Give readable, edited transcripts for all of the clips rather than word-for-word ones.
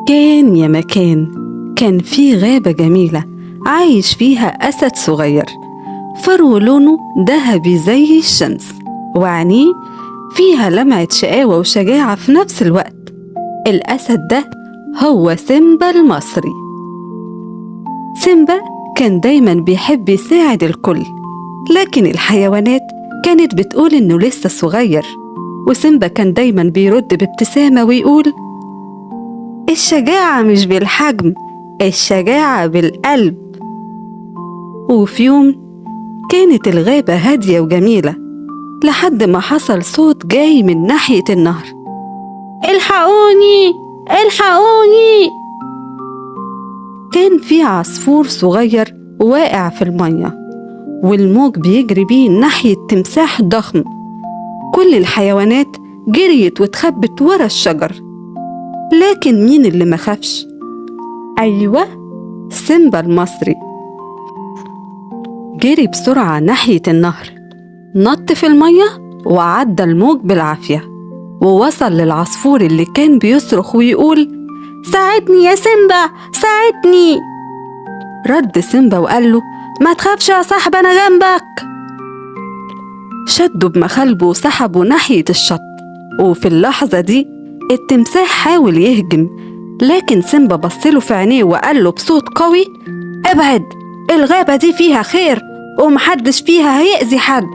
كان يا مكان، كان في غابة جميلة عايش فيها أسد صغير، فرو لونه ذهبي زي الشمس، وعينيه فيها لمعة شقاوة وشجاعة في نفس الوقت. الأسد ده هو سيمبا المصري. سيمبا كان دايما بيحب يساعد الكل، لكن الحيوانات كانت بتقول إنه لسه صغير، وسيمبا كان دايما بيرد بابتسامة ويقول: الشجاعة مش بالحجم، الشجاعة بالقلب. وفي يوم كانت الغابة هادية وجميلة، لحد ما حصل صوت جاي من ناحية النهر: الحقوني الحقوني! كان في عصفور صغير واقع في المية، والموج بيجري بيه ناحية تمساح ضخم. كل الحيوانات جريت واتخبت ورا الشجر، لكن مين اللي مخافش؟ أيوة، سيمبا المصري. جري بسرعة ناحية النهر، نط في المية وعدى الموج بالعافية، ووصل للعصفور اللي كان بيصرخ ويقول: ساعدني يا سيمبا، ساعدني! رد سيمبا وقال له: ما تخافش يا صاحبي، أنا جنبك. شده بمخالبه وسحبه ناحية الشط، وفي اللحظة دي التمساح حاول يهجم، لكن سيمبا بصله في عينيه وقال له بصوت قوي: ابعد، الغابة دي فيها خير ومحدش فيها هيأذي حد.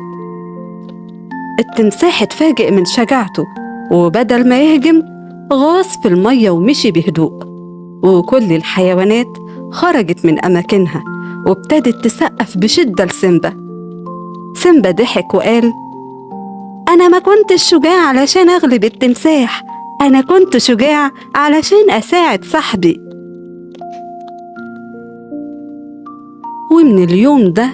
التمساح اتفاجئ من شجاعته، وبدل ما يهجم غاص في المية ومشي بهدوء. وكل الحيوانات خرجت من أماكنها وابتدت تسقف بشدة لسيمبا. سيمبا ضحك وقال: أنا ما كنتش شجاع علشان أغلب التمساح، أنا كنت شجاع علشان أساعد صاحبي. ومن اليوم ده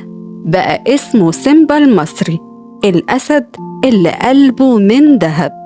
بقى اسمه سيمبا المصري، الأسد اللي قلبه من ذهب.